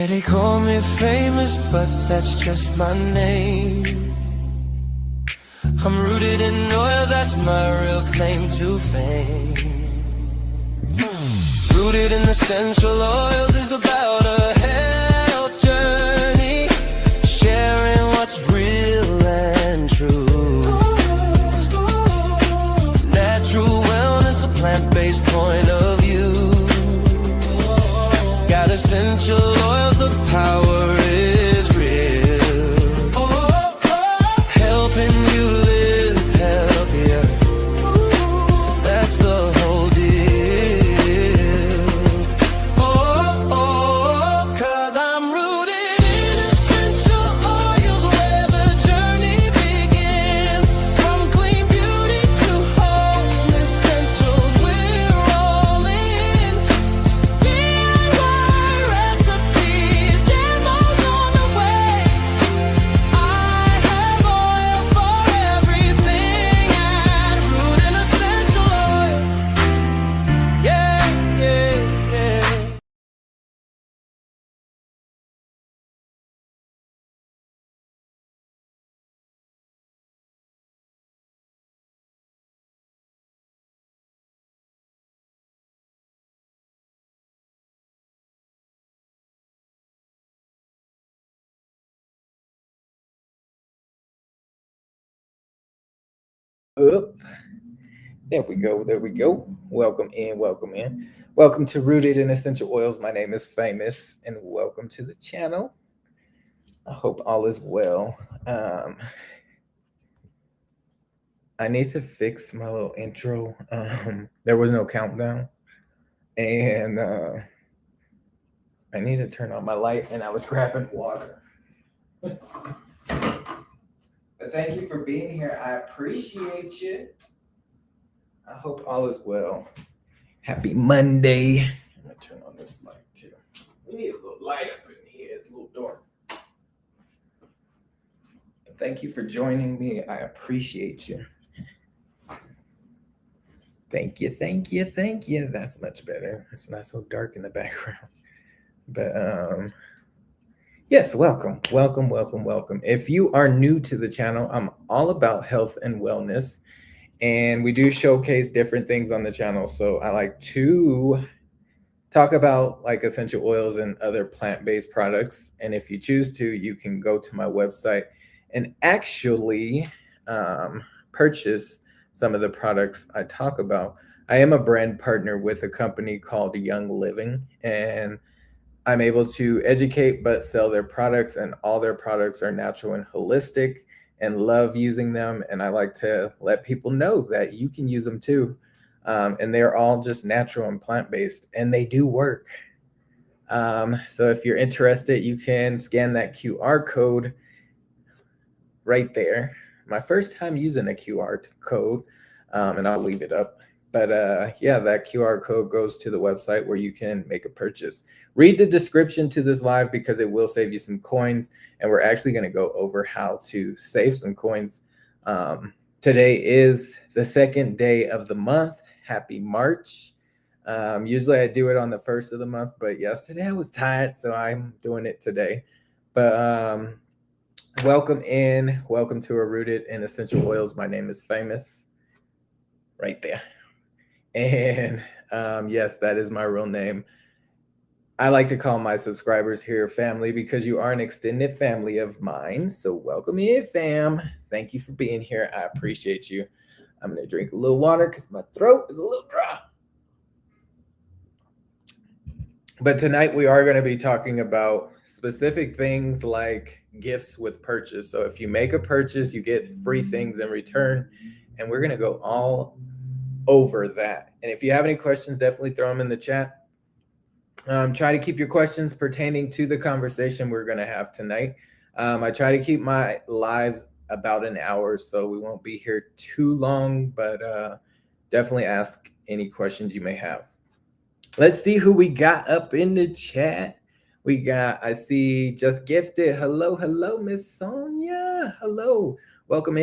They call me famous, but that's just my name. I'm rooted in oil, that's my real claim to fame. Rooted in essential oils is about a health journey, sharing what's real and true. Natural wellness, a plant-based point of view. Got essential oils, the power is real. Helping you live healthier, that's the whole deal. Cause I'm rooted in essential oils, where the journey begins. From clean beauty to home essentials, we're all in. DIY recipes, demos on the way. I have oil for everything at Rooted Essential Oils. Yeah, yeah, yeah. Up. There we go. There we go. Welcome in. Welcome in. Welcome to Rooted in Essential Oils. My name is Famous, and welcome to the channel. I hope all is well. I need to fix my little intro. There was no countdown, and I need to turn on my light, and I was grabbing water. But thank you for being here. I appreciate you. I hope all is well. Happy Monday. I'm going to turn on this light too. We need a little light up in here. It's a little dark. Thank you for joining me. I appreciate you. Thank you, thank you, thank you. That's much better. It's not so dark in the background. But yes, welcome, welcome, welcome, welcome. If you are new to the channel, I'm all about health and wellness, and we do showcase different things on the channel. So I like to talk about like essential oils and other plant-based products. And if you choose to, you can go to my website and actually purchase some of the products I talk about. I am a brand partner with a company called Young Living, and I'm able to educate but sell their products, and all their products are natural and holistic, and love using them. And I like to let people know that you can use them too. And they're all just natural and plant-based, and they do work. So if you're interested, you can scan that QR code right there. My first time using a QR code, and I'll leave it up. But yeah, that QR code goes to the website where you can make a purchase. Read the description to this live because it will save you some coins. And we're actually going to go over how to save some coins. Today is the second day of the month. Happy March. Usually I do it on the first of the month, but yesterday I was tired, so I'm doing it today. But welcome in. Welcome to a Rooted in Essential Oils. My name is Famous. Right there. And yes, that is my real name. I like to call my subscribers here family because you are an extended family of mine. So welcome in, fam. Thank you for being here. I appreciate you. I'm going to drink a little water because my throat is a little dry. But tonight we are going to be talking about specific things like gifts with purchase. So if you make a purchase, you get free things in return. And we're going to go all over that. And if you have any questions, definitely throw them in the chat. Try to keep your questions pertaining to the conversation we're going to have tonight. I try to keep my lives about an hour, so we won't be here too long, but definitely ask any questions you may have. Let's see who we got up in the chat. We got, I see Just Gifted. Hello, hello, Miss Sonia. Hello. Welcome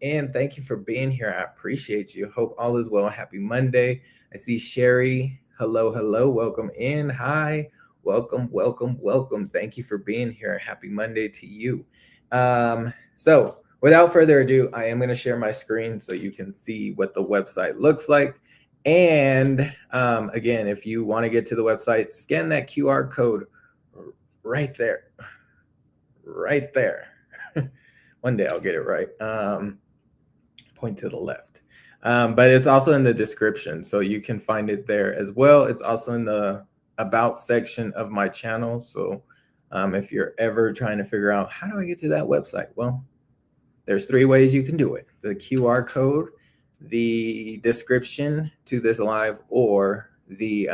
in. Thank you for being here. I appreciate you. Hope all is well. Happy Monday. I see Sherry. Hello, hello. Welcome in. Hi. welcome, welcome, welcome. Thank you for being here. Happy Monday to you. So without further ado, I am going to share my screen so you can see what the website looks like. And again, if you want to get to the website, scan that QR code right there. Right there. One day I'll get it right. Point to the left. But it's also in the description, so you can find it there as well. It's also in the about section of my channel. So if you're ever trying to figure out how do I get to that website, well, there's 3 ways you can do it: the QR code, the description to this live, or the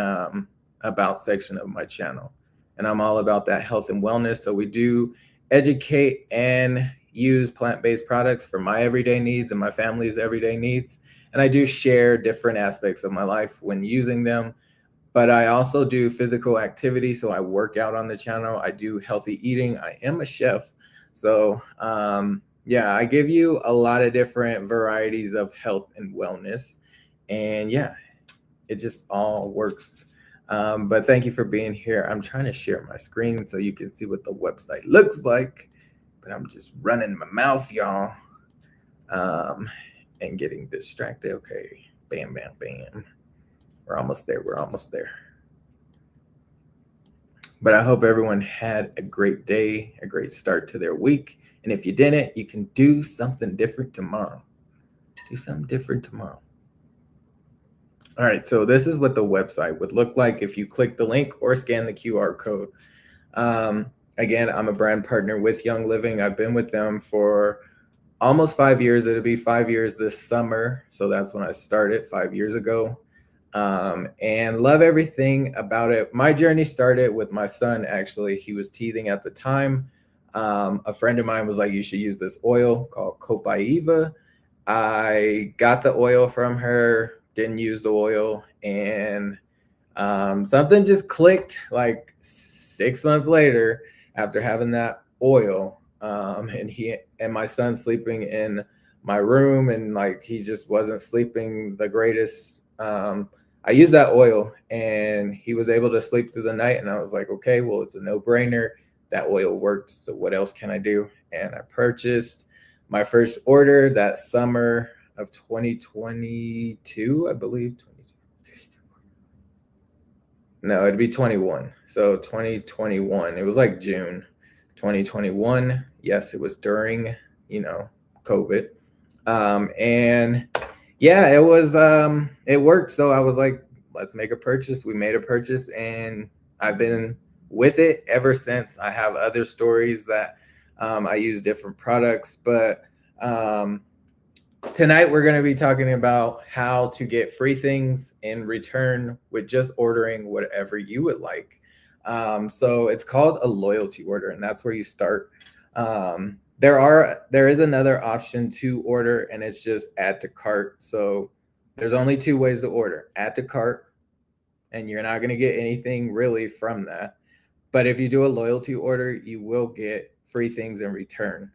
about section of my channel. And I'm all about that health and wellness. So we do educate and use plant-based products for my everyday needs and my family's everyday needs. And I do share different aspects of my life when using them. But I also do physical activity. So I work out on the channel. I do healthy eating. I am a chef. So yeah, I give you a lot of different varieties of health and wellness. And yeah, it just all works. But thank you for being here. I'm trying to share my screen so you can see what the website looks like. But I'm just running my mouth, y'all, and getting distracted. Okay, bam, bam, bam. We're almost there. We're almost there. But I hope everyone had a great day, a great start to their week. And if you didn't, you can do something different tomorrow. Do something different tomorrow. All right, so this is what the website would look like if you click the link or scan the QR code. Again, I'm a brand partner with Young Living. I've been with them for almost 5 years. It'll be 5 years this summer. So that's when I started 5 years ago. And love everything about it. My journey started with my son, actually. He was teething at the time. A friend of mine was like, you should use this oil called Copaiba. I got the oil from her, didn't use the oil, and something just clicked like 6 months later after having that oil. And he and my son sleeping in my room, and like he just wasn't sleeping the greatest. I used that oil and he was able to sleep through the night, and I was like, okay, well, it's a no-brainer. That oil worked, so what else can I do? And I purchased my first order that summer of 2022, I believe. No, it'd be 21. So 2021. It was like June 2021. Yes, it was during, COVID. And yeah, it was it worked. So I was like, let's make a purchase. We made a purchase, and I've been with it ever since. I have other stories that I use different products, but tonight we're going to be talking about how to get free things in return with just ordering whatever you would like. So it's called a loyalty order, and that's where you start. There is another option to order, and it's just add to cart. So there's only 2 ways to order: add to cart, and you're not going to get anything really from that. But if you do a loyalty order, you will get free things in return.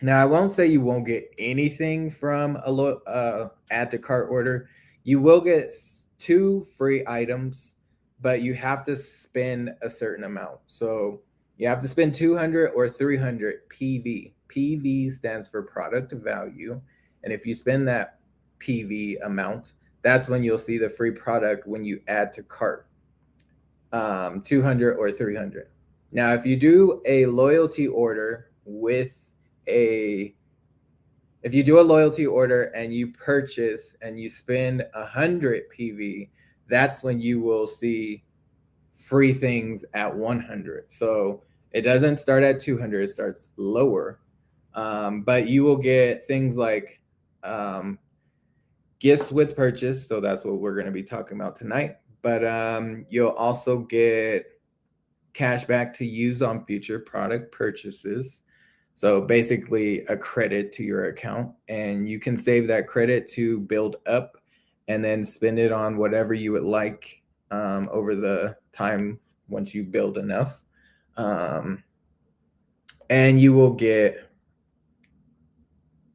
Now, I won't say you won't get anything from a add to cart order. You will get 2 free items, but you have to spend a certain amount. So you have to spend 200 or 300 PV. PV stands for product value. And if you spend that PV amount, that's when you'll see the free product when you add to cart, 200 or 300. Now, if you do a loyalty order if you do a loyalty order and you purchase and you spend 100 PV, that's when you will see free things at 100. So it doesn't start at 200, it starts lower. But you will get things like gifts with purchase. So that's what we're going to be talking about tonight. But you'll also get cash back to use on future product purchases. So basically a credit to your account, and you can save that credit to build up and then spend it on whatever you would like over the time once you build enough. And you will get,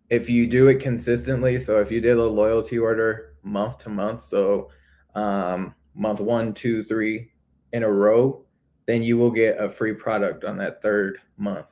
if you do it consistently, so if you did a loyalty order month to month, so month 1, 2, 3, in a row, then you will get a free product on that third month.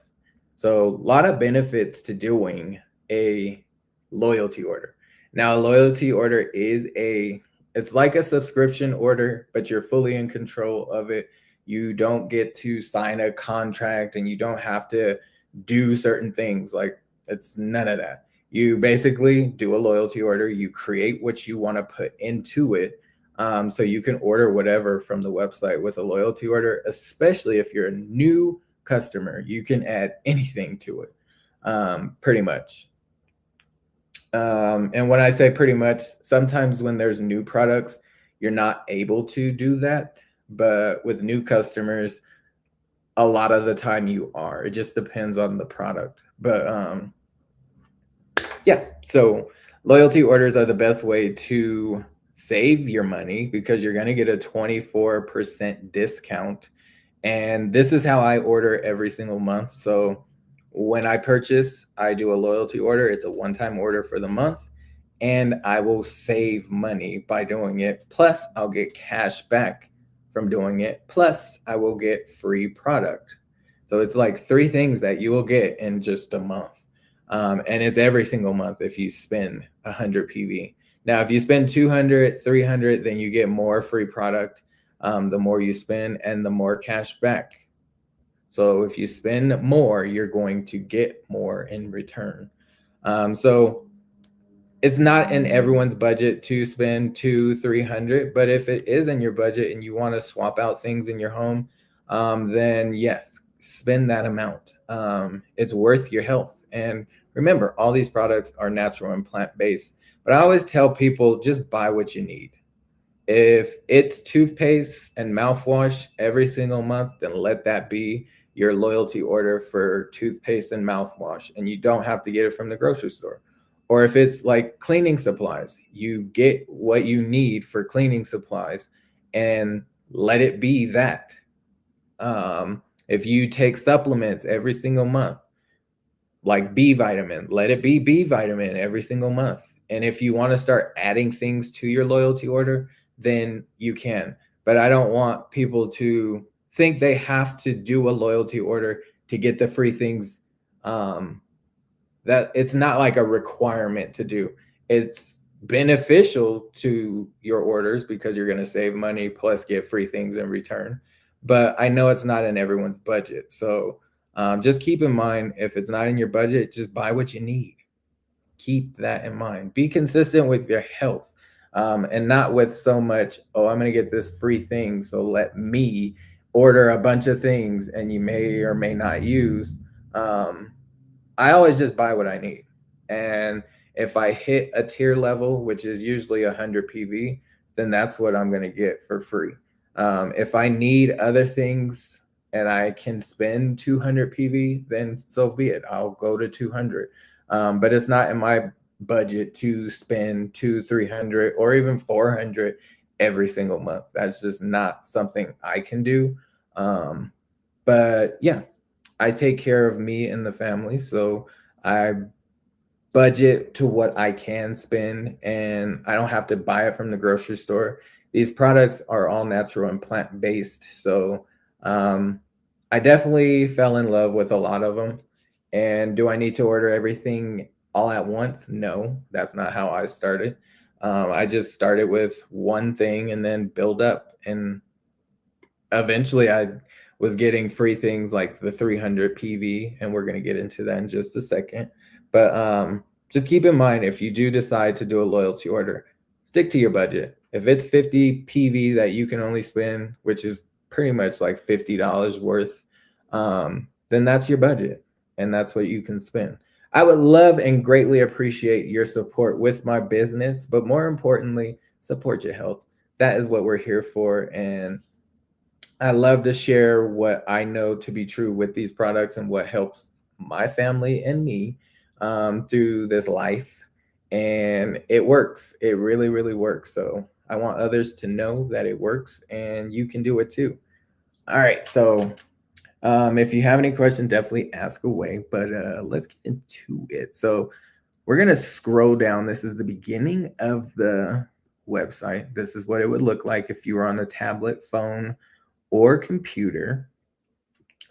So a lot of benefits to doing a loyalty order. Now, a loyalty order it's like a subscription order, but you're fully in control of it. You don't get to sign a contract and you don't have to do certain things. Like, it's none of that. You basically do a loyalty order, you create what you want to put into it. So you can order whatever from the website with a loyalty order, especially if you're a new customer. You can add anything to it, pretty much. And when I say pretty much, sometimes when there's new products, you're not able to do that. But with new customers, a lot of the time you are. It just depends on the product. But yeah, so loyalty orders are the best way to save your money because you're going to get a 24% discount. And this is how I order every single month. So when I purchase, I do a loyalty order. It's a one-time order for the month, and I will save money by doing it. Plus, I'll get cash back from doing it. Plus, I will get free product. So it's like 3 things that you will get in just a month. And it's every single month if you spend 100 PV. Now, if you spend 200, 300, then you get more free product. The more you spend and the more cash back. So if you spend more, you're going to get more in return. So it's not in everyone's budget to spend 200-300, but if it is in your budget and you want to swap out things in your home, then yes, spend that amount. It's worth your health. And remember, all these products are natural and plant-based. But I always tell people, just buy what you need. If it's toothpaste and mouthwash every single month, then let that be your loyalty order for toothpaste and mouthwash, and you don't have to get it from the grocery store. Or if it's like cleaning supplies, you get what you need for cleaning supplies and let it be that. If you take supplements every single month, like B vitamin, let it be B vitamin every single month. And if you want to start adding things to your loyalty order, then you can. But I don't want people to think they have to do a loyalty order to get the free things. That it's not like a requirement to do. It's beneficial to your orders because you're going to save money plus get free things in return. But I know it's not in everyone's budget. So just keep in mind, if it's not in your budget, just buy what you need. Keep that in mind. Be consistent with your health. And not with so much, oh, I'm going to get this free thing, so let me order a bunch of things and you may or may not use. I always just buy what I need. And if I hit a tier level, which is usually 100 PV, then that's what I'm going to get for free. If I need other things and I can spend 200 PV, then so be it. I'll go to 200. But it's not in my budget to spend 200-300 or even 400 every single month. That's just not something I can do. But yeah, I take care of me and the family, so I budget to what I can spend, and I don't have to buy it from the grocery store. These products are all natural and plant-based, so I definitely fell in love with a lot of them. And do I need to order everything all at once? No, that's not how I started. I just started with one thing and then build up. And eventually I was getting free things like the 300 PV, and we're going to get into that in just a second. But just keep in mind, if you do decide to do a loyalty order, stick to your budget. If it's 50 PV that you can only spend, which is pretty much like $50 worth, then that's your budget and that's what you can spend. I would love and greatly appreciate your support with my business, but more importantly, support your health. That is what we're here for. And I love to share what I know to be true with these products and what helps my family and me through this life. And it works. It really, really works. So I want others to know that it works and you can do it too. All right. So if you have any questions, definitely ask away, but let's get into it. So we're going to scroll down. This is the beginning of the website. This is what it would look like if you were on a tablet, phone, or computer.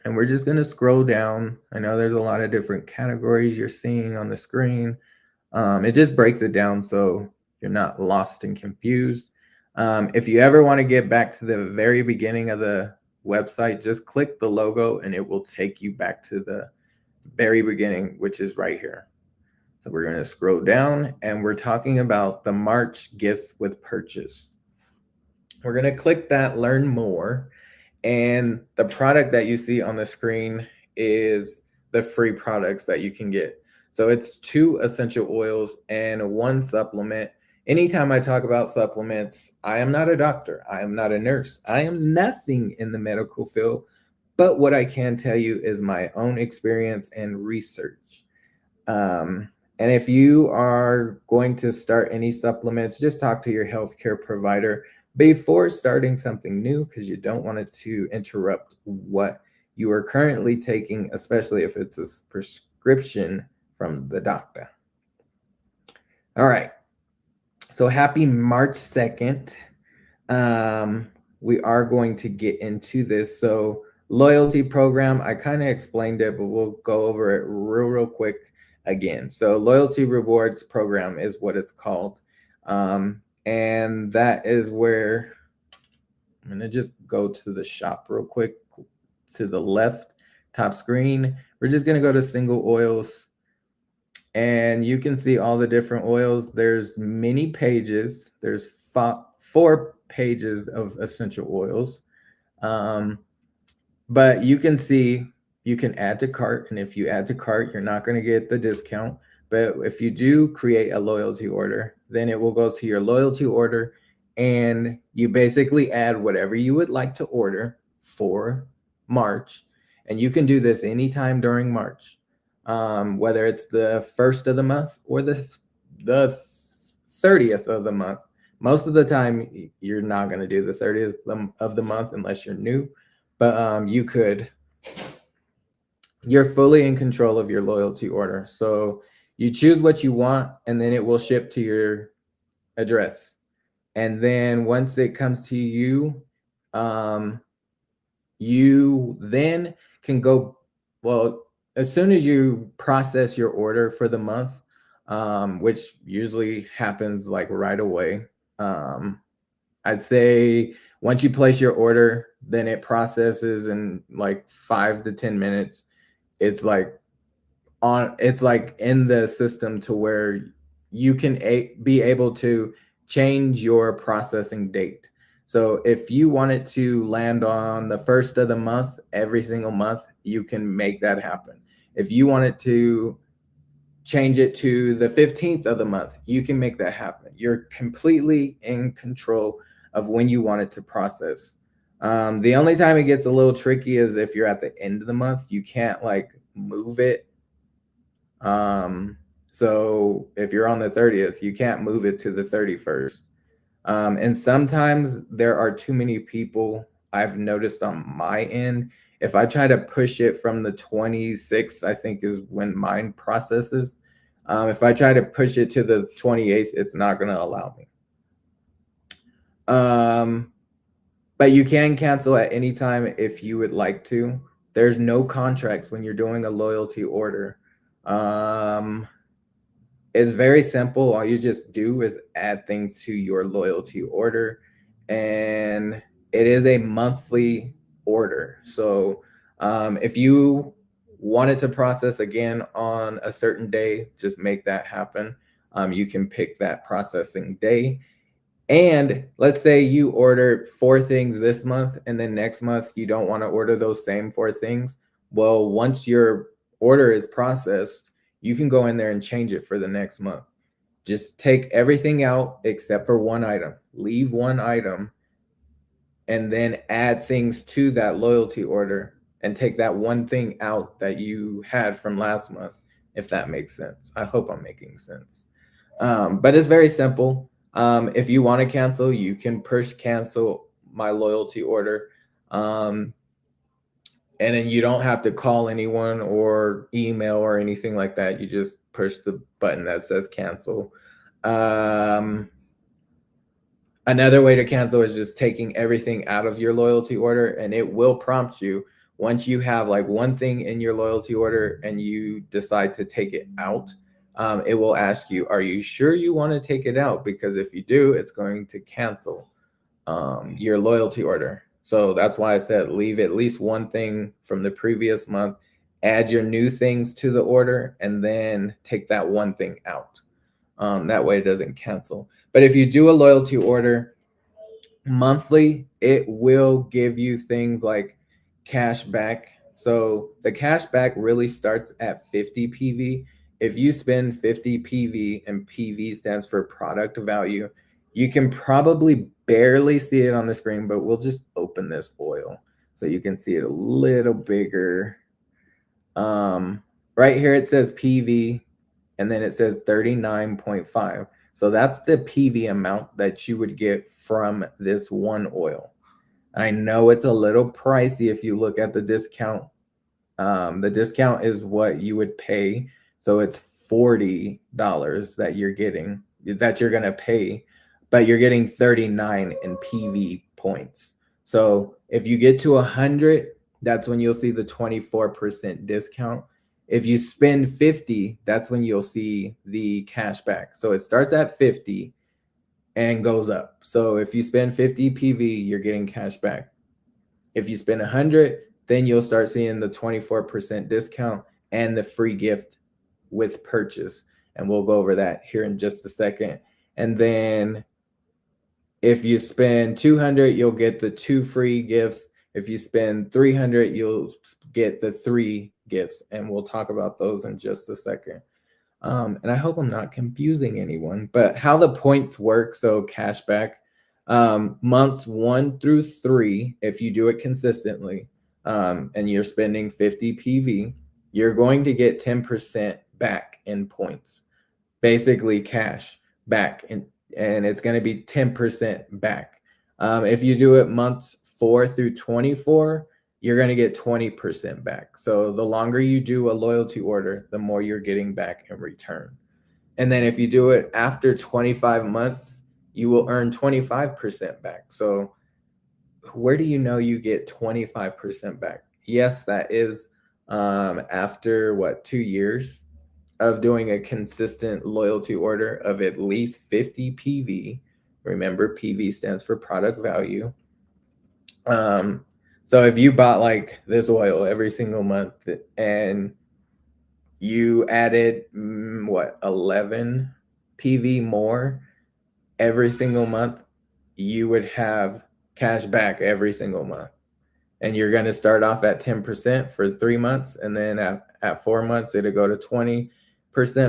And we're just going to scroll down. I know there's a lot of different categories you're seeing on the screen. It just breaks it down so you're not lost and confused. If you ever want to get back to the very beginning of the website, just click the logo and it will take you back to the very beginning, which is right here. So we're going to scroll down and we're talking about the March gifts with purchase. We're going to click that learn more. And the product that you see on the screen is the free products that you can get. So it's 2 essential oils and 1 supplement. Anytime I talk about supplements, I am not a doctor. I am not a nurse. I am nothing in the medical field. But what I can tell you is my own experience and research. And if you are going to start any supplements, just talk to your healthcare provider before starting something new, because you don't want it to interrupt what you are currently taking, especially if it's a prescription from the doctor. All right. So happy March 2nd. We are going to get into this. So loyalty program, I kind of explained it, but we'll go over it real quick again. So loyalty rewards program is what it's called. And that is where I'm going to just go to the shop real quick to the left top screen. We're just going to go to single oils and you can see all the different oils. There's many pages. There's 4 pages of essential oils. But you can see you can add to cart. And if you add to cart, you're not going to get the discount. But if you do create a loyalty order, then it will go to your loyalty order and you basically add whatever you would like to order for March. And you can do this anytime during March, whether it's the 1st of the month or the 30th of the month. Most of the time, you're not going to do the 30th of the month unless you're new. But you're fully in control of your loyalty order. So you choose what you want, and then it will ship to your address. And then once it comes to you, you then can go, well, as soon as you process your order for the month, which usually happens like right away. I'd say once you place your order, then it processes in like 5 to 10 minutes. It's like in the system to where you can be able to change your processing date. So if you want it to land on the 1st of the month, every single month, you can make that happen. If you want it to change it to the 15th of the month, you can make that happen. You're completely in control of when you want it to process. The only time it gets a little tricky is if you're at the end of the month, you can't like move it. So if you're on the 30th, you can't move it to the 31st. And sometimes there are too many people. I've noticed on my end, if I try to push it from the 26th, I think is when mine processes. If I try to push it to the 28th, it's not going to allow me. But you can cancel at any time if you would like to. There's no contracts when you're doing a loyalty order. It's very simple. All you just do is add things to your loyalty order, and it is a monthly order. So if you want it to process again on a certain day, just make that happen. You can pick that processing day. And let's say you ordered 4 things this month, and then next month you don't want to order those same 4 things. Well, once your order is processed, you can go in there and change it for the next month. Just take everything out except for 1 item. Leave 1 item and then add things to that loyalty order and take that 1 thing out that you had from last month, if that makes sense. I hope I'm making sense. But it's very simple. If you want to cancel, you can push cancel my loyalty order. And then you don't have to call anyone or email or anything like that. You just push the button that says cancel. Another way to cancel is just taking everything out of your loyalty order, and it will prompt you once you have like one thing in your loyalty order and you decide to take it out. It will ask you, are you sure you want to take it out? Because if you do, it's going to cancel your loyalty order. So that's why I said leave at least one thing from the previous month, add your new things to the order, and then take that one thing out. That way it doesn't cancel. But if you do a loyalty order monthly, it will give you things like cash back. So the cash back really starts at 50 PV. If you spend 50 PV, and PV stands for product value, you can probably barely see it on the screen, but we'll just open this oil so you can see it a little bigger. Right here it says PV, and then it says 39.5. So that's the PV amount that you would get from this one oil. I know it's a little pricey if you look at the discount. The discount is what you would pay. So it's $40 that you're getting, that you're going to pay, but you're getting 39 in PV points. So if you get to 100, that's when you'll see the 24% discount. If you spend 50, that's when you'll see the cash back. So it starts at 50 and goes up. So if you spend 50 PV, you're getting cash back. If you spend 100, then you'll start seeing the 24% discount and the free gift with purchase. And we'll go over that here in just a second. And then if you spend 200, you'll get the 2 free gifts. If you spend 300, you'll get the 3 gifts. And we'll talk about those in just a second. And I hope I'm not confusing anyone, but how the points work. So cashback, months 1 through 3, if you do it consistently, and you're spending 50 PV, you're going to get 10% back in points, basically cash back, and it's going to be 10% back. If you do it months 4 through 24, you're going to get 20% back. So the longer you do a loyalty order, the more you're getting back in return. And then if you do it after 25 months, you will earn 25% back. So where do you know you get 25% back? Yes, that is after 2 years of doing a consistent loyalty order of at least 50 PV. Remember, PV stands for product value. So if you bought like this oil every single month and you added 11 PV more every single month, you would have cash back every single month. And you're going to start off at 10% for 3 months, and then at 4 months it'll go to 20%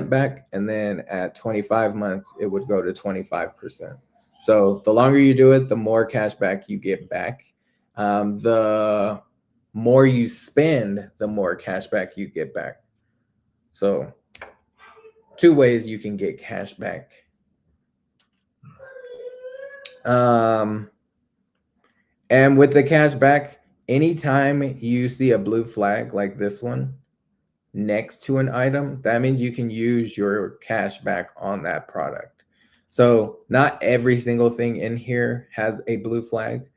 back, and then at 25 months it would go to 25%. So the longer you do it, the more cash back you get back. The more you spend, the more cash back you get back. So 2 ways you can get cash back. And with the cash back, anytime you see a blue flag like this one next to an item, that means you can use your cash back on that product. So not every single thing in here has a blue flag.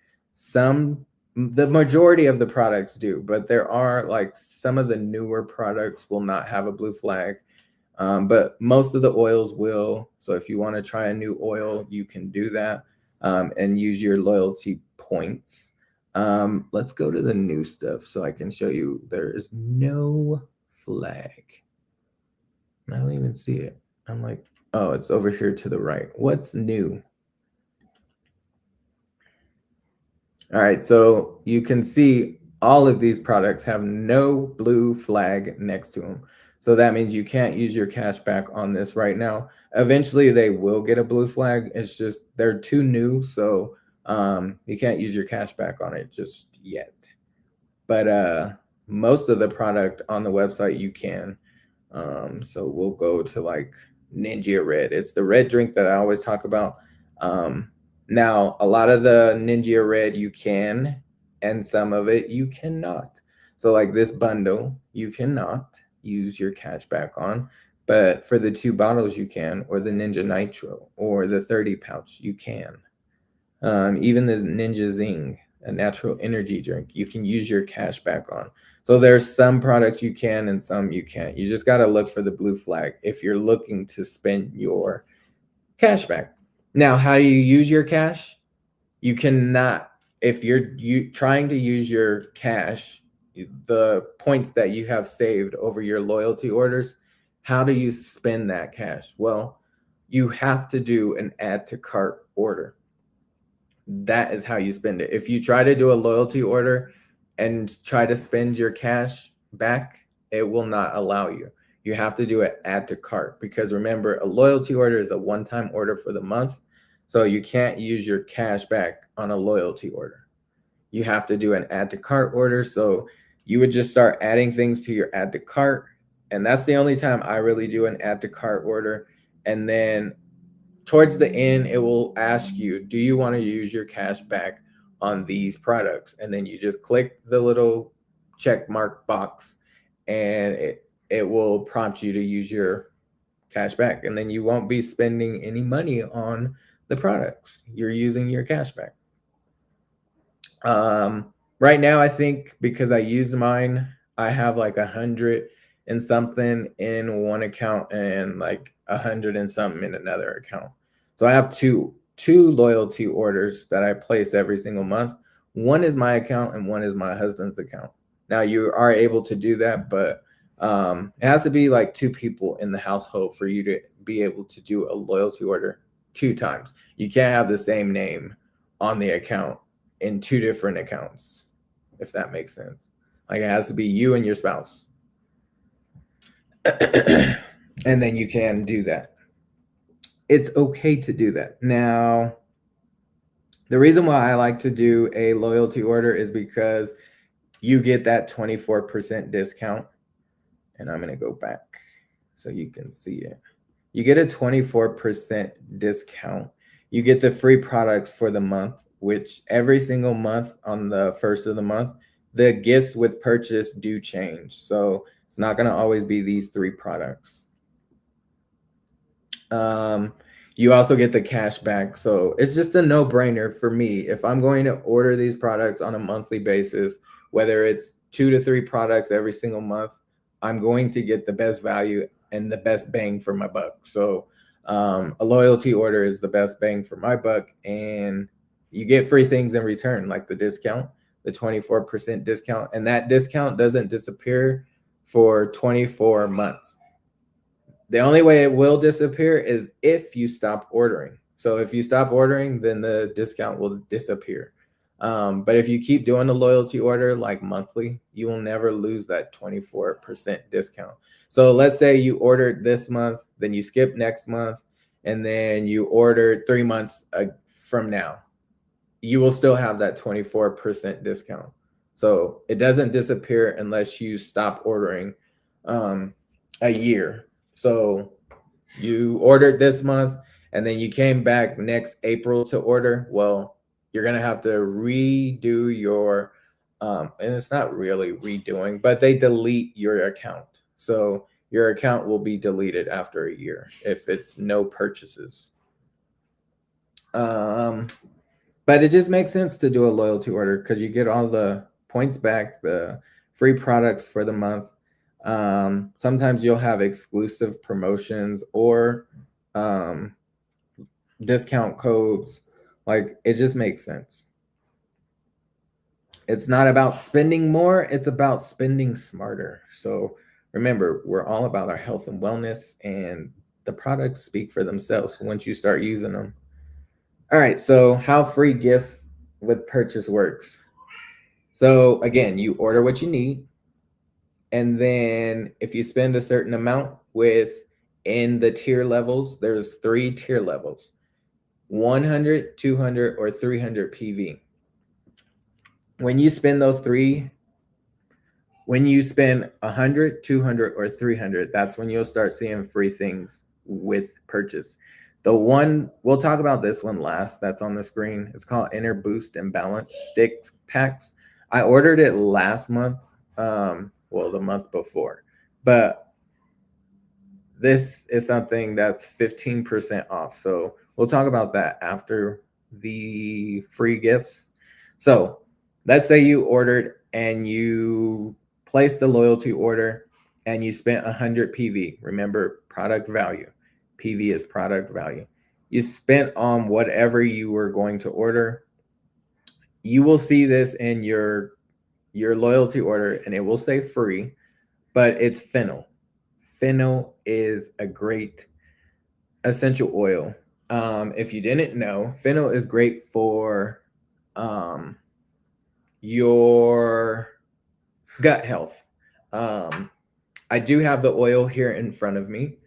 The majority of the products do, but there are like some of the newer products will not have a blue flag, but most of the oils will. So if you want to try a new oil, you can do that and use your loyalty points. Let's go to the new stuff so I can show you there is no flag. I don't even see it. I'm like, oh, it's over here to the right. What's new? All right, so you can see all of these products have no blue flag next to them. So that means you can't use your cash back on this right now. Eventually they will get a blue flag. It's just they're too new, so you can't use your cash back on it just yet. But most of the product on the website you can. So we'll go to like NingXia Red. It's the red drink that I always talk about. Now, a lot of the NingXia Red you can, and some of it you cannot. So like this bundle, you cannot use your cash back on, but for the 2 bottles you can, or the Ninja Nitro, or the 30 pouch, you can. Even the Ninja Zing, a natural energy drink, you can use your cash back on. So there's some products you can and some you can't. You just got to look for the blue flag if you're looking to spend your cash back. Now, how do you use your cash? You cannot, if you're trying to use your cash, the points that you have saved over your loyalty orders, how do you spend that cash? Well, you have to do an add to cart order. That is how you spend it. If you try to do a loyalty order and try to spend your cash back, it will not allow you. You have to do an add to cart, because remember, a loyalty order is a one-time order for the month. So you can't use your cash back on a loyalty order. You have to do an add to cart order. So you would just start adding things to your add to cart. And that's the only time I really do an add to cart order. And then towards the end, it will ask you, do you want to use your cash back on these products? And then you just click the little check mark box, and it will prompt you to use your cash back. And then you won't be spending any money on the products. You're using your cash back. Right now, I think because I use mine, I have like 100 and something in one account and like 100 and something in another account. So I have two loyalty orders that I place every single month. One is my account and one is my husband's account. Now you are able to do that, but it has to be like 2 people in the household for you to be able to do a loyalty order 2 times. You can't have the same name on the account in 2 different accounts, if that makes sense. Like it has to be you and your spouse. And then you can do that. It's okay to do that. Now, the reason why I like to do a loyalty order is because you get that 24% discount. And I'm going to go back so you can see it. You get a 24% discount. You get the free products for the month, which every single month on the first of the month, the gifts with purchase do change. So it's not going to always be these 3 products. You also get the cash back. So it's just a no-brainer for me. If I'm going to order these products on a monthly basis, whether it's 2 to 3 products every single month, I'm going to get the best value and the best bang for my buck. So a loyalty order is the best bang for my buck, and you get free things in return, like the discount, the 24% discount. And that discount doesn't disappear for 24 months. The only way it will disappear is if you stop ordering. So if you stop ordering, then the discount will disappear. But if you keep doing the loyalty order like monthly, you will never lose that 24% discount. So let's say you ordered this month, then you skip next month, and then you ordered 3 months from now. You will still have that 24% discount. So it doesn't disappear unless you stop ordering a year. So you ordered this month and then you came back next April to order. Well, you're going to have to redo your, and it's not really redoing, but they delete your account. So your account will be deleted after a year if it's no purchases. But it just makes sense to do a loyalty order because you get all the points back, the free products for the month. Sometimes you'll have exclusive promotions or discount codes. Like, it just makes sense. It's not about spending more, it's about spending smarter. So remember, we're all about our health and wellness, and the products speak for themselves once you start using them. All right, so how free gifts with purchase works. So again, you order what you need, and then if you spend a certain amount in the tier levels, there's 3 tier levels: 100, 200, or 300 PV. When you spend 100, 200, or 300, that's when you'll start seeing free things with purchase. The one, we'll talk about this one last, that's on the screen. It's called Inner Boost and Balance Stick Packs. I ordered it last month, well, the month before, but this is something that's 15% off. So we'll talk about that after the free gifts. So let's say you ordered and you placed the loyalty order and you spent 100 PV. Remember, product value. PV is product value. You spent on whatever you were going to order. You will see this in your loyalty order and it will say free, but it's Fennel. Fennel is a great essential oil. If you didn't know, Fennel is great for your gut health. I do have the oil here in front of me.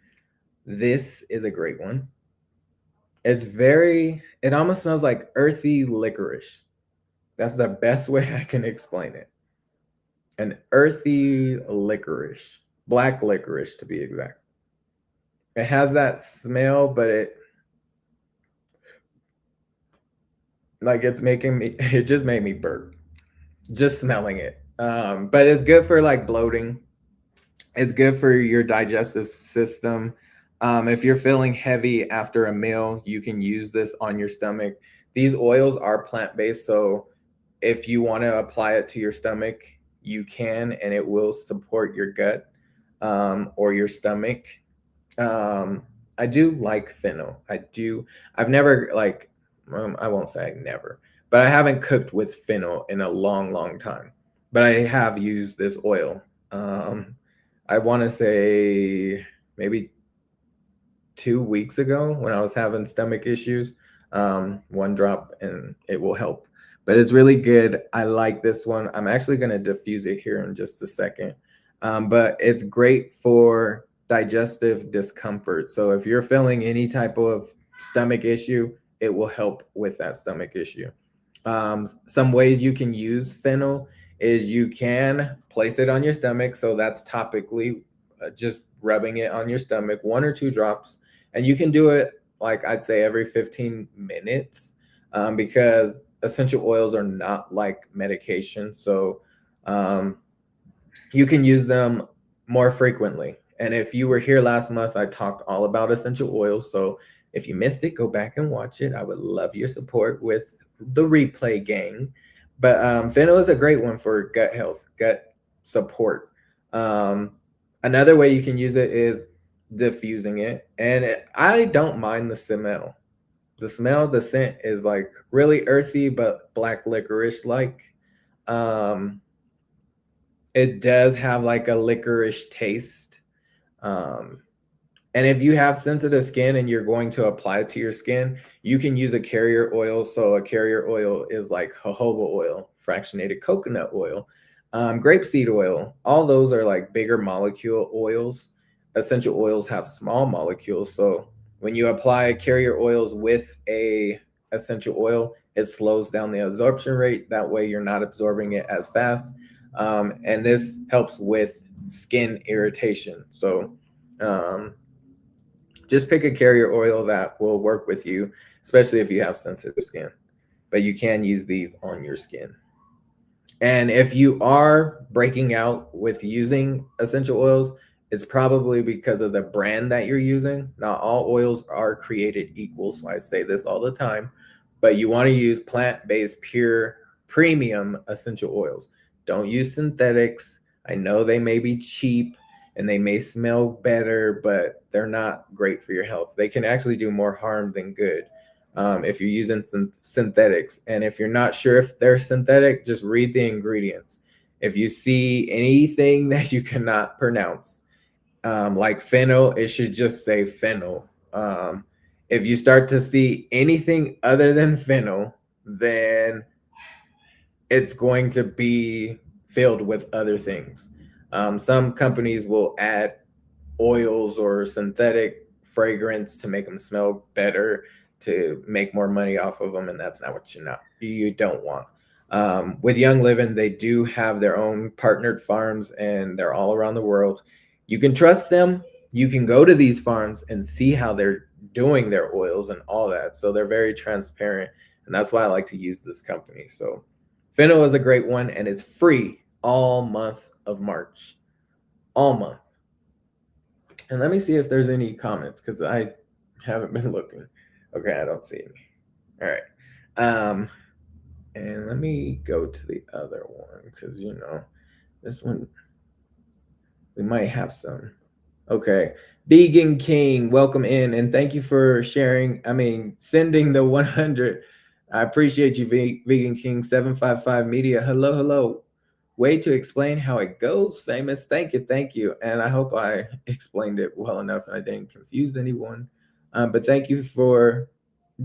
This is a great one. It almost smells like earthy licorice. That's the best way I can explain it. An earthy licorice, black licorice to be exact. It has that smell, but it just made me burp just smelling it. But it's good for like bloating. It's good for your digestive system. If you're feeling heavy after a meal, you can use this on your stomach. These oils are plant-based, so if you want to apply it to your stomach, you can, and it will support your gut or your stomach. I do like Fennel. I've never I won't say never, but I haven't cooked with Fennel in a long, long time. But I have used this oil. I want to say maybe 2 weeks ago when I was having stomach issues. One drop and it will help. But it's really good. I like this one. I'm actually going to diffuse it here in just a second. But it's great for digestive discomfort. So if you're feeling any type of stomach issue, it will help with that stomach issue. Some ways you can use Fennel is you can place it on your stomach. So that's topically just rubbing it on your stomach, 1 or 2 drops. And you can do it like I'd say every 15 minutes because essential oils are not like medication. So you can use them more frequently. And if you were here last month, I talked all about essential oils. So if you missed it, go back and watch it. I would love your support with the replay gang. But Fennel is a great one for gut health, gut support. Another way you can use it is diffusing it. And I don't mind the smell. The scent is like really earthy, but black licorice like. It does have like a licorice taste. And if you have sensitive skin and you're going to apply it to your skin, you can use a carrier oil. So a carrier oil is like jojoba oil, fractionated coconut oil, grapeseed oil. All those are like bigger molecule oils. Essential oils have small molecules. So when you apply carrier oils with a essential oil, it slows down the absorption rate. That way you're not absorbing it as fast. And this helps with skin irritation. So just pick a carrier oil that will work with you, especially if you have sensitive skin. But you can use these on your skin. And if you are breaking out with using essential oils, it's probably because of the brand that you're using. Not all oils are created equal, so I say this all the time. But you want to use plant-based, pure, premium essential oils. Don't use synthetics. I know they may be cheap and they may smell better, but they're not great for your health. They can actually do more harm than good if you're using synthetics. And if you're not sure if they're synthetic, just read the ingredients. If you see anything that you cannot pronounce, like Fennel, it should just say Fennel. If you start to see anything other than Fennel, then it's going to be filled with other things. Some companies will add oils or synthetic fragrance to make them smell better, to make more money off of them, and that's not what you don't want. With Young Living, they do have their own partnered farms, and they're all around the world. You can trust them. You can go to these farms and see how they're doing their oils and all that. So they're very transparent, and that's why I like to use this company. So Fennel is a great one, and it's free all month of March. All month. And let me see if there's any comments because I haven't been looking. Okay, I don't see any. All right. And let me go to the other one because this one we might have some. Okay. Vegan King, welcome in and thank you for sending the 100. I appreciate you, Vegan King 755 Media. Hello, hello. Way to explain how it goes, famous. Thank you. And I hope I explained it well enough and I didn't confuse anyone. But thank you for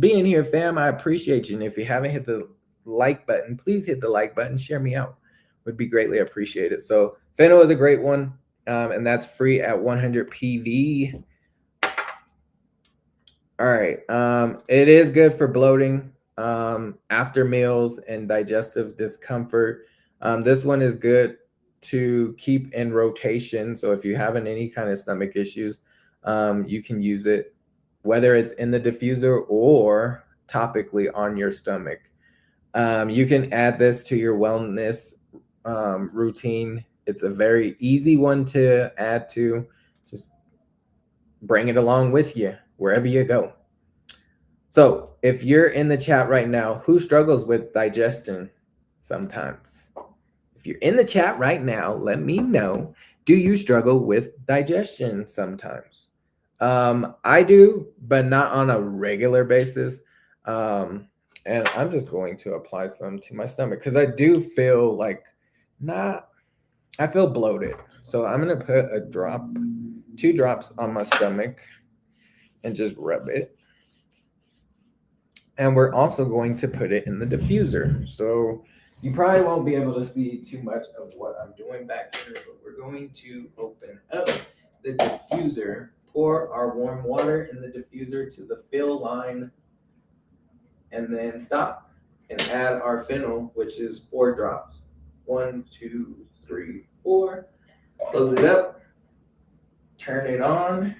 being here, fam. I appreciate you. And if you haven't hit the like button, please hit the like button. Share me out. Would be greatly appreciated. So Fennel is a great one. And that's free at 100 PV. All right. It is good for bloating, after meals, and digestive discomfort. This one is good to keep in rotation. So if you're having any kind of stomach issues, you can use it, whether it's in the diffuser or topically on your stomach. You can add this to your wellness routine. It's a very easy one to add to. Just bring it along with you wherever you go. So if you're in the chat right now, who struggles with digestion sometimes? If you're in the chat right now, let me know. Do you struggle with digestion sometimes? I do, but not on a regular basis. And I'm just going to apply some to my stomach because I do feel I feel bloated. So I'm going to put a drop, 2 drops on my stomach and just rub it. And we're also going to put it in the diffuser. So you probably won't be able to see too much of what I'm doing back here, but we're going to open up the diffuser, pour our warm water in the diffuser to the fill line, and then stop and add our Fennel, which is 4 drops. 1, 2, 3, 4. Close it up, turn it on,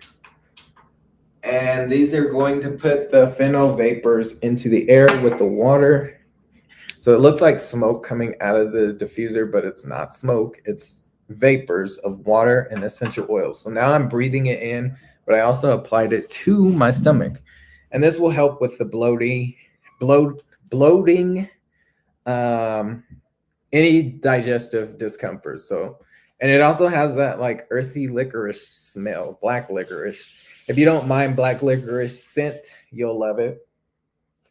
and these are going to put the Fennel vapors into the air with the water. So it looks like smoke coming out of the diffuser, but it's not smoke. It's vapors of water and essential oils. So now I'm breathing it in, but I also applied it to my stomach. And this will help with the bloating, any digestive discomfort. So, and it also has that like earthy licorice smell, black licorice. If you don't mind black licorice scent, you'll love it.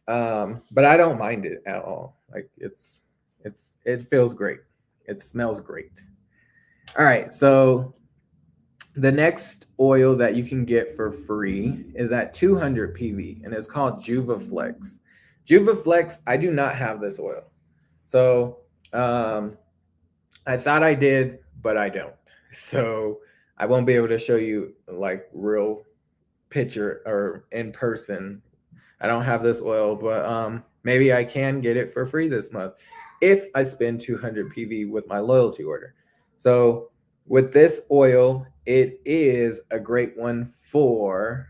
But I don't mind it at all. Like it feels great. It smells great. All right, so the next oil that you can get for free is at 200 PV, and it's called JuvaFlex. JuvaFlex, I do not have this oil. So I thought I did, but I don't. So I won't be able to show you like real picture or in person. I don't have this oil, but maybe I can get it for free this month if I spend 200 PV with my loyalty order. So with this oil, it is a great one for,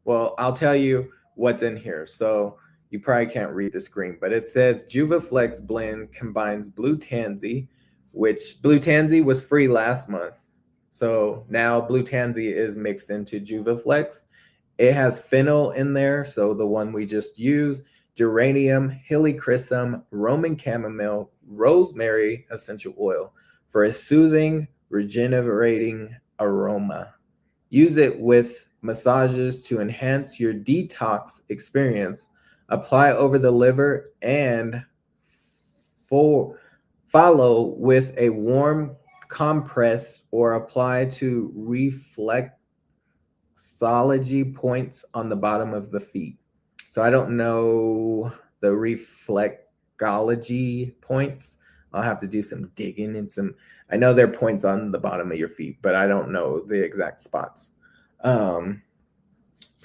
well, I'll tell you what's in here. So you probably can't read the screen, but it says JuvaFlex blend combines blue tansy, which blue tansy was free last month. So now blue tansy is mixed into JuvaFlex. It has Fennel in there, so the one we just used, geranium, helichrysum, Roman chamomile, rosemary essential oil for a soothing, regenerating aroma. Use it with massages to enhance your detox experience. Apply over the liver and follow with a warm compress or apply to reflexology points on the bottom of the feet. So I don't know the reflexology points. I'll have to do some digging and some. I know there are points on the bottom of your feet, but I don't know the exact spots.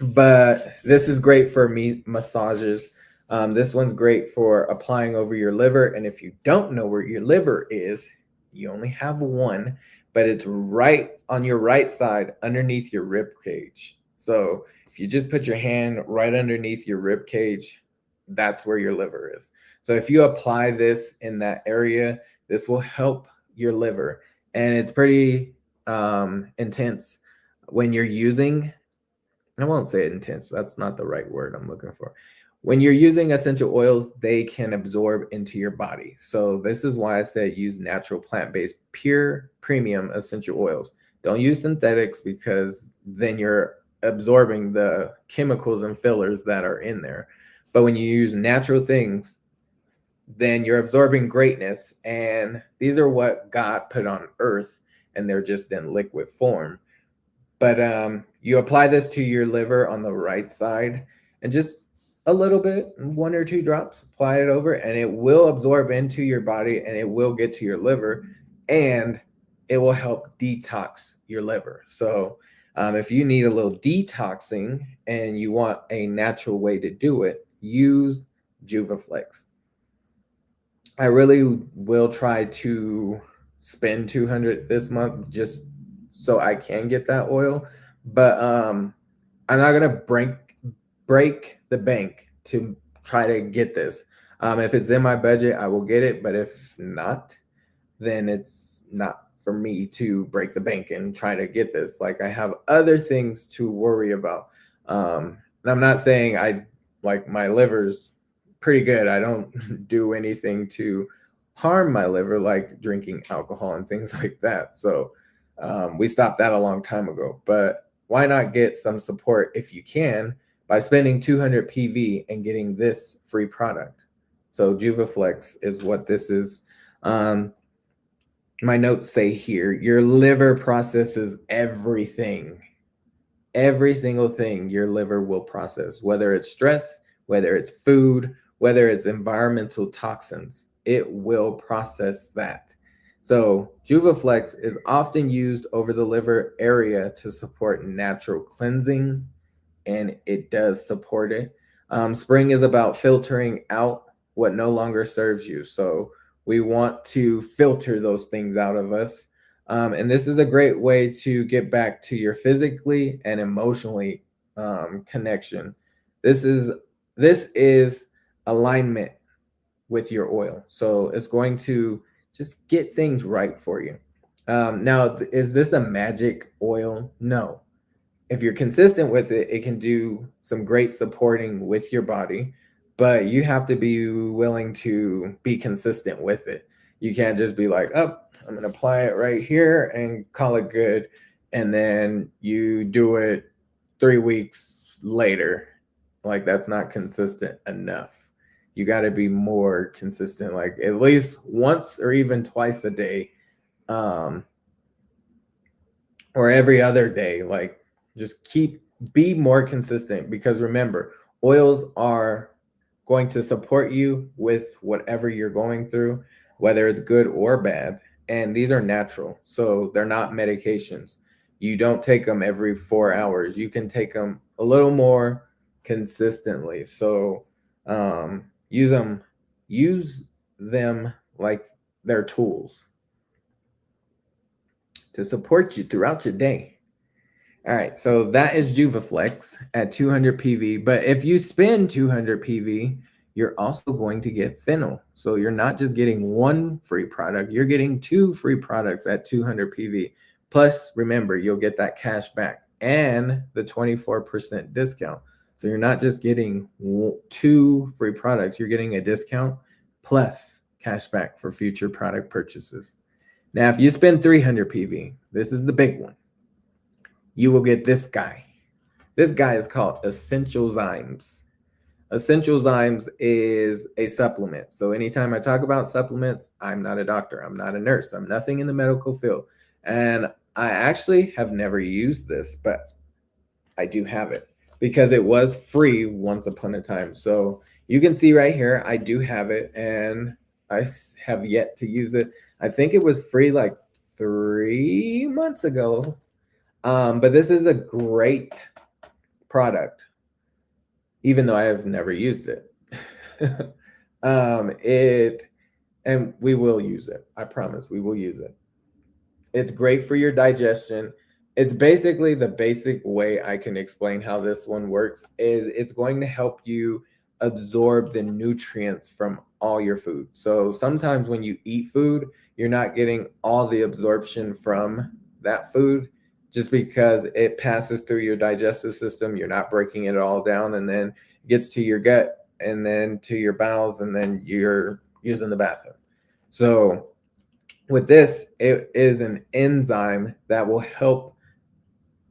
But this is great for massages. This one's great for applying over your liver. And if you don't know where your liver is, you only have one, but it's right on your right side underneath your rib cage. So if you just put your hand right underneath your rib cage, that's where your liver is. So if you apply this in that area, this will help your liver. And it's pretty intense when you're using, I won't say intense. That's not the right word I'm looking for. when you're using essential oils, they can absorb into your body. So this is why I said use natural, plant-based, pure, premium essential oils. Don't use synthetics, because then you're absorbing the chemicals and fillers that are in there. But when you use natural things, then you're absorbing greatness. And these are what God put on earth, and they're just in liquid form. But you apply this to your liver on the right side, and just a little bit, 1 or 2 drops, apply it over, and it will absorb into your body, and it will get to your liver, and it will help detox your liver. So if you need a little detoxing and you want a natural way to do it, use JuvaFlex. I really will try to spend $200 this month just so I can get that oil, but I'm not gonna break the bank to try to get this. If it's in my budget, I will get it, but if not, then it's not for me to break the bank and try to get this. Like, I have other things to worry about. And I'm not saying my liver's pretty good. I don't do anything to harm my liver, like drinking alcohol and things like that. So we stopped that a long time ago. But why not get some support if you can by spending 200 PV and getting this free product? So JuvaFlex is what this is. My notes say here, your liver processes everything. Every single thing your liver will process, whether it's stress, whether it's food, whether it's environmental toxins, it will process that. So JuvaFlex is often used over the liver area to support natural cleansing, and it does support it. Spring is about filtering out what no longer serves you. So we want to filter those things out of us. And this is a great way to get back to your physically and emotionally connection. This is alignment with your oil. So it's going to just get things right for you. Now, is this a magic oil? No. If you're consistent with it, it can do some great supporting with your body, but you have to be willing to be consistent with it. You can't just be like, oh, I'm going to apply it right here and call it good. And then you do it 3 weeks later. Like, that's not consistent enough. You got to be more consistent, like at least once or even twice a day, or every other day. Like, just be more consistent, because remember, oils are going to support you with whatever you're going through, whether it's good or bad. And these are natural, so they're not medications. You don't take them every 4 hours. You can take them a little more consistently. So use them like they're tools to support you throughout your day. All right, so that is JuvaFlex at 200 PV. But if you spend 200 PV, you're also going to get Fennel. So you're not just getting one free product, you're getting 2 free products at 200 PV. Plus, remember, you'll get that cash back and the 24% discount. So you're not just getting 2 free products, you're getting a discount plus cash back for future product purchases. Now, if you spend 300 PV, this is the big one, you will get this guy. This guy is called Essential Zymes. Essential Zymes is a supplement. So anytime I talk about supplements, I'm not a doctor. I'm not a nurse. I'm nothing in the medical field. And I actually have never used this, but I do have it because it was free once upon a time. So you can see right here, I do have it, and I have yet to use it. I think it was free like 3 months ago. But this is a great product, even though I have never used it. And we will use it. I promise we will use it. It's great for your digestion. It's basically the basic way I can explain how this one works is it's going to help you absorb the nutrients from all your food. So sometimes when you eat food, you're not getting all the absorption from that food just because it passes through your digestive system. You're not breaking it all down, and then it gets to your gut and then to your bowels, and then you're using the bathroom. So with this, it is an enzyme that will help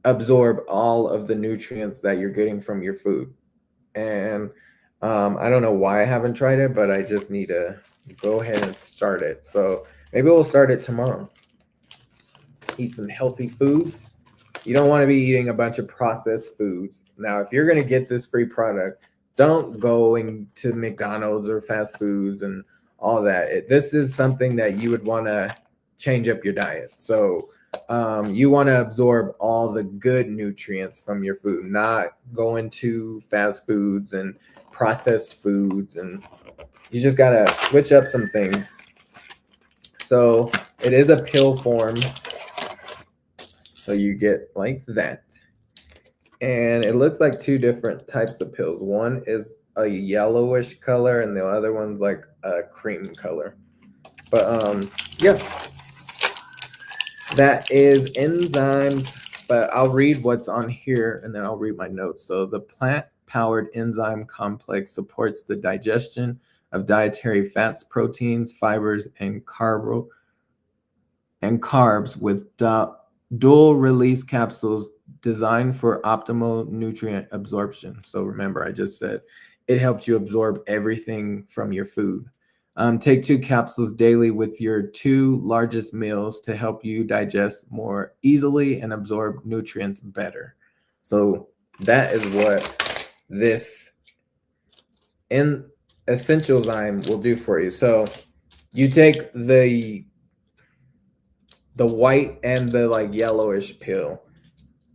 absorb all of the nutrients that you're getting from your food. And I don't know why I haven't tried it, but I just need to go ahead and start it. So maybe we'll start it tomorrow. Eat some healthy foods. You don't want to be eating a bunch of processed foods. Now, if you're going to get this free product, don't go into McDonald's or fast foods and all that. This is something that you would want to change up your diet. So you want to absorb all the good nutrients from your food, not go into fast foods and processed foods. And you just got to switch up some things. So it is a pill form. So you get like that. And it looks like two different types of pills. One is a yellowish color and the other one's like a cream color. But yeah, that is enzymes. But I'll read what's on here and then I'll read my notes. So the plant-powered enzyme complex supports the digestion of dietary fats, proteins, fibers, and carbs with dual release capsules designed for optimal nutrient absorption. So remember, I just said it helps you absorb everything from your food. Take 2 capsules daily with your 2 largest meals to help you digest more easily and absorb nutrients better. So that is what this essential zyme will do for you. So you take the white and the like yellowish pill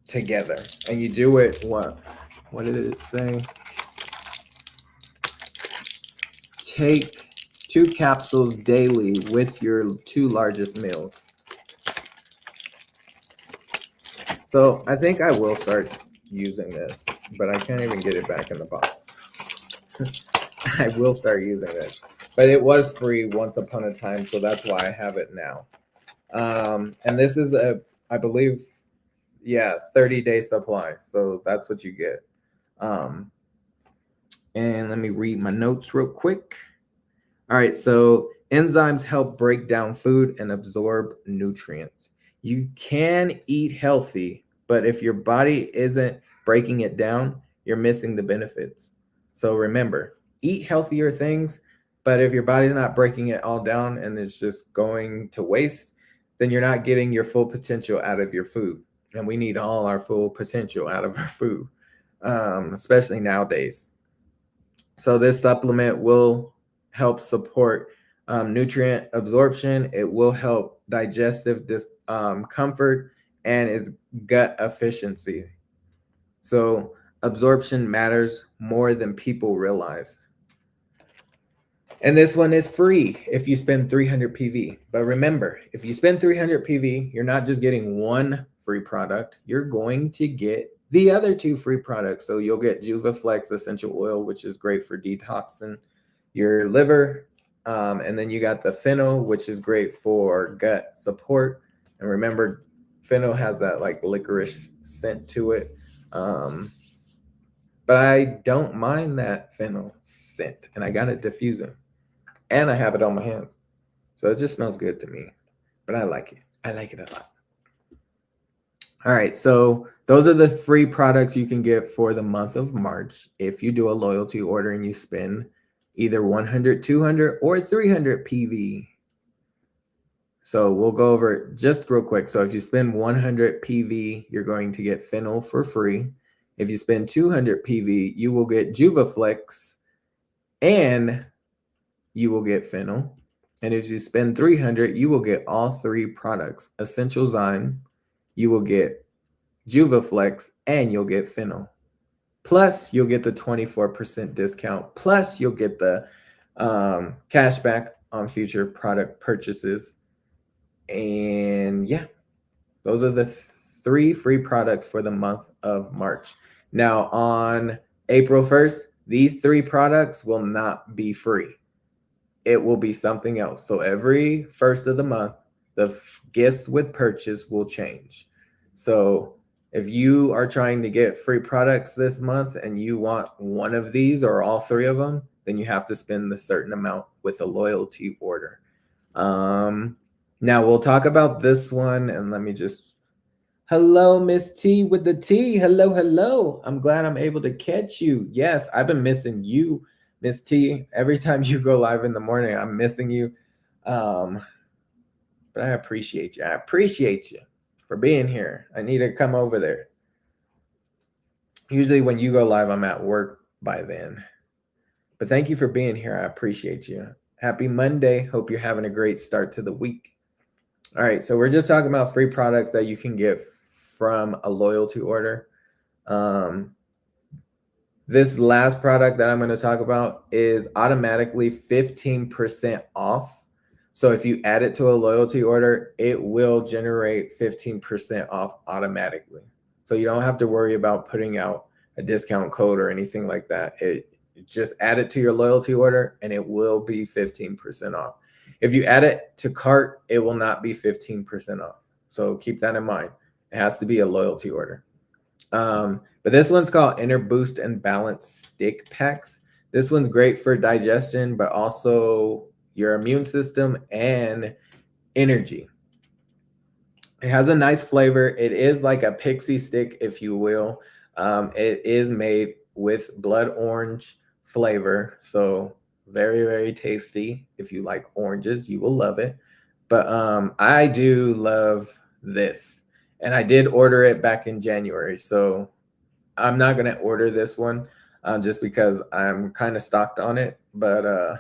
together, and you do it what did it say? Take 2 capsules daily with your 2 largest meals. So I think I will start using this, but I can't even get it back in the box. I will start using this, but it was free once upon a time, so that's why I have it now. And this is I believe, 30-day supply. So that's what you get. And let me read my notes real quick. All right. So enzymes help break down food and absorb nutrients. You can eat healthy, but if your body isn't breaking it down, you're missing the benefits. So remember, eat healthier things, but if your body's not breaking it all down and it's just going to waste, then you're not getting your full potential out of your food. And we need all our full potential out of our food, especially nowadays. So this supplement will help support nutrient absorption. It will help digestive comfort and its gut efficiency. So absorption matters more than people realize. And this one is free if you spend 300 PV. But remember, if you spend 300 PV, you're not just getting one free product. You're going to get the other 2 free products. So you'll get JuvaFlex Essential Oil, which is great for detoxing your liver. And then you got the Fennel, which is great for gut support. And remember, Fennel has that like licorice scent to it. But I don't mind that Fennel scent. And I got it diffusing. And I have it on my hands. So it just smells good to me. But I like it. I like it a lot. All right. So those are the free products you can get for the month of March if you do a loyalty order and you spend either 100, 200, or 300 PV. So we'll go over it just real quick. So if you spend 100 PV, you're going to get Fennel for free. If you spend 200 PV, you will get JuvaFlex and you will get Fennel. And if you spend 300, you will get all 3 products. Essential Zyme, you will get JuvaFlex, and you'll get Fennel. Plus, you'll get the 24% discount. Plus, you'll get the cash back on future product purchases. And yeah, those are the 3 free products for the month of March. Now, on April 1st, these 3 products will not be free. It will be something else. So every first of the month, the gifts with purchase will change. So If you are trying to get free products this month and you want one of these or all three of them, then you have to spend a certain amount with a loyalty order. Now we'll talk about this one, and let me just, hello, Miss T with the T. Hello, hello. I'm glad I'm able to catch you. Yes, I've been missing you, Miss T. Every time you go live in the morning, I'm missing you. But I appreciate you. I appreciate you for being here. I need to come over there. Usually when you go live, I'm at work by then. But thank you for being here. I appreciate you. Happy Monday. Hope you're having a great start to the week. All right, so we're just talking about free products that you can get from a loyalty order. This last product that I'm going to talk about is automatically 15% off. So if you add it to a loyalty order, it will generate 15% off automatically. So you don't have to worry about putting out a discount code or anything like that. Just add it to your loyalty order and it will be 15% off. If you add it to cart, it will not be 15% off. So keep that in mind. It has to be a loyalty order. But this one's called Inner Boost and Balance Stick Packs. This one's great for digestion, but also your immune system and energy. It has a nice flavor. It is like a pixie stick, if you will. It is made with blood orange flavor. So very, very tasty. If you like oranges, you will love it. But I do love this. And I did order it back in January. So I'm not going to order this one just because I'm kind of stocked on it. But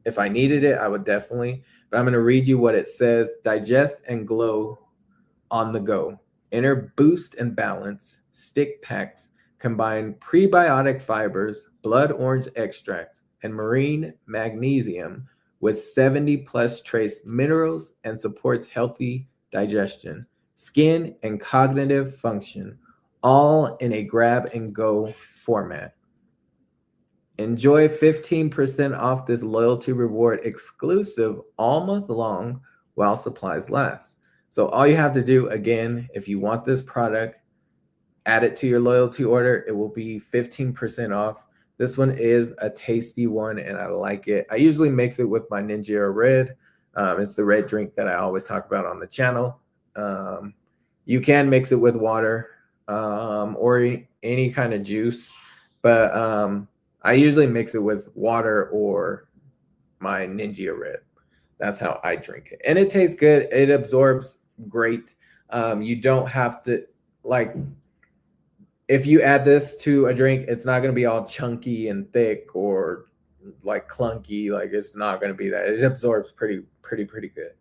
if I needed it, I would definitely. But I'm going to read you what it says. Digest and glow on the go. Inner Boost and Balance Stick Packs combine prebiotic fibers, blood orange extracts, and marine magnesium with 70 plus trace minerals and supports healthy digestion, skin, and cognitive function, all in a grab and go format. Enjoy 15% off this loyalty reward exclusive all month long while supplies last. So all you have to do, again, if you want this product, add it to your loyalty order. It will be 15% off. This one is a tasty one, and I like it. I usually mix it with my NingXia Red. It's the red drink that I always talk about on the channel. You can mix it with water or any kind of juice, but I usually mix it with water or my NingXia Red. That's how I drink it. And it tastes good. It absorbs great. You don't have to, like, if you add this to a drink, it's not going to be all chunky and thick or like clunky. Like, it's not going to be that. It absorbs pretty good.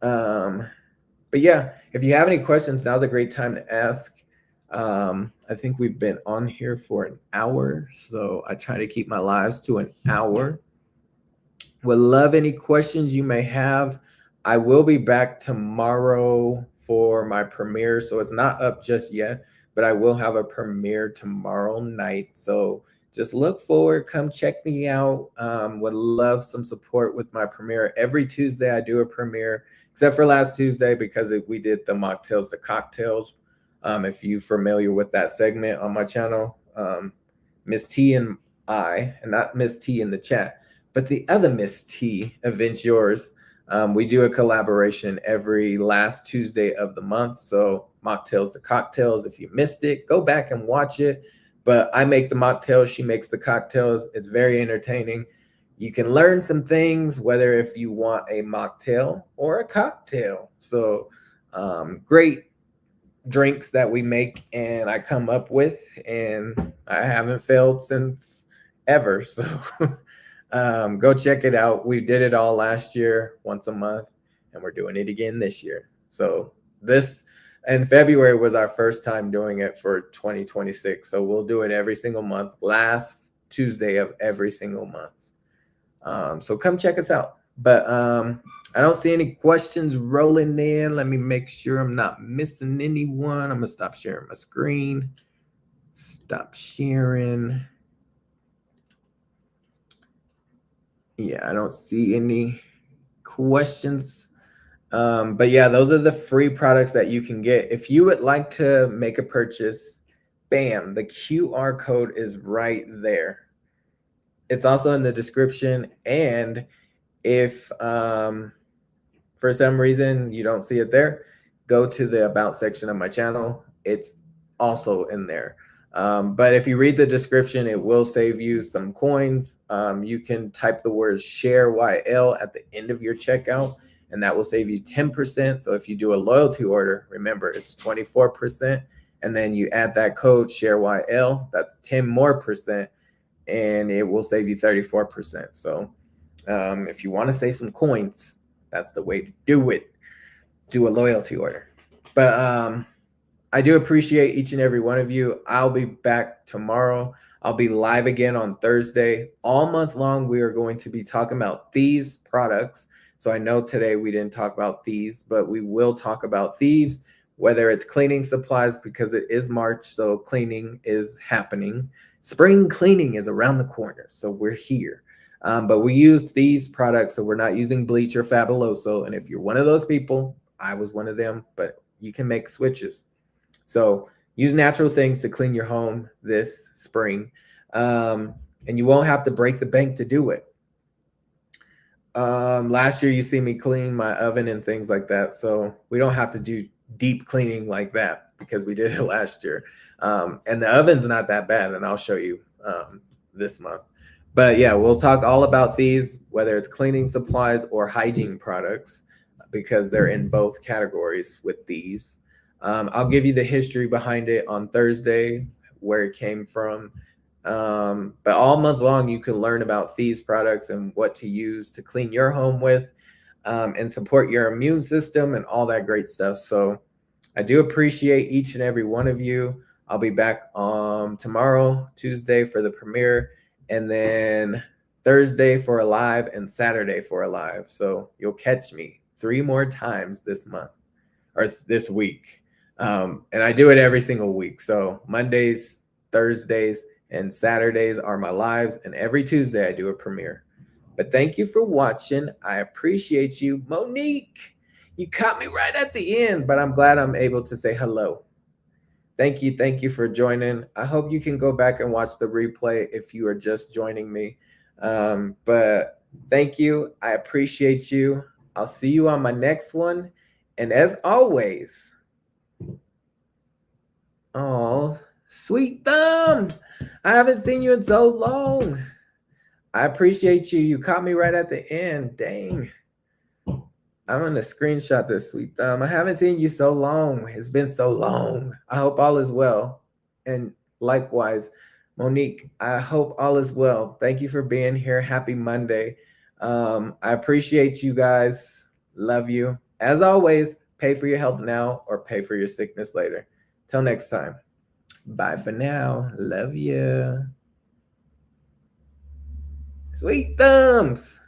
But yeah, if you have any questions, now's a great time to ask. I think we've been on here for an hour, so I try to keep my lives to an hour. Would love any questions you may have. I will be back tomorrow for my premiere, so it's not up just yet, but I will have a premiere tomorrow night. So just look forward, come check me out. Would love some support with my premiere. Every Tuesday I do a premiere, except for last Tuesday because we did the mocktails to cocktails. If you're familiar with that segment on my channel, Miss T and I, and not Miss T in the chat, but the other Miss T, Event Yours, we do a collaboration every last Tuesday of the month. So mocktails to cocktails. If you missed it, go back and watch it. But I make the mocktails, she makes the cocktails. It's very entertaining. You can learn some things, whether if you want a mocktail or a cocktail. So great drinks that we make and I come up with, and I haven't failed since ever. So go check it out. We did it all last year, once a month, and we're doing it again this year. So this in February was our first time doing it for 2026. So we'll do it every single month, last Tuesday of every single month. So come check us out. But I don't see any questions rolling in. Let me make sure I'm not missing anyone. I'm going to stop sharing my screen. Stop sharing. Yeah, I don't see any questions. But yeah, those are the free products that you can get. If you would like to make a purchase, bam, the QR code is right there. It's also in the description. And if for some reason you don't see it there, go to the About section of my channel. It's also in there. But if you read the description, it will save you some coins. You can type the word share YL at the end of your checkout, and that will save you 10%. So if you do a loyalty order, remember it's 24%. And then you add that code share YL, that's 10 more percent, and it will save you 34%. So if you want to save some coins, that's the way to do it. Do a loyalty order. But I do appreciate each and every one of you. I'll be back tomorrow. I'll be live again on Thursday. All month long, we are going to be talking about Thieves products. So I know today we didn't talk about Thieves, but we will talk about Thieves, whether it's cleaning supplies, because it is March, so cleaning is happening. Spring cleaning is around the corner, so we're here. But we use Thieves products, so we're not using bleach or Fabuloso. And if you're one of those people, I was one of them, but you can make switches. So use natural things to clean your home this spring. And you won't have to break the bank to do it. Last year, you see me clean my oven and things like that. So we don't have to do deep cleaning like that because we did it last year. And the oven's not that bad, and I'll show you this month. But yeah, we'll talk all about these, whether it's cleaning supplies or hygiene products, because they're in both categories with these. I'll give you the history behind it on Thursday, where it came from. But all month long, you can learn about these products and what to use to clean your home with, and support your immune system and all that great stuff. So I do appreciate each and every one of you. I'll be back tomorrow, Tuesday, for the premiere, and then Thursday for a live and Saturday for a live. So you'll catch me 3 more times this month or this week. And I do it every single week. So Mondays, Thursdays, and Saturdays are my lives, and every Tuesday I do a premiere. But thank you for watching. I appreciate you. Monique, you caught me right at the end, but I'm glad I'm able to say hello. Thank you for joining. I hope you can go back and watch the replay if you are just joining me. But thank you. I appreciate you. I'll see you on my next one. And as always, oh, Sweet Thumb, I haven't seen you in so long. I appreciate you. You caught me right at the end. Dang. I'm going to screenshot this, Sweet Thumb. I haven't seen you so long. It's been so long. I hope all is well. And likewise, Monique, I hope all is well. Thank you for being here. Happy Monday. I appreciate you guys. Love you. As always, pay for your health now or pay for your sickness later. Till next time. Bye for now. Love you. Sweet Thumbs.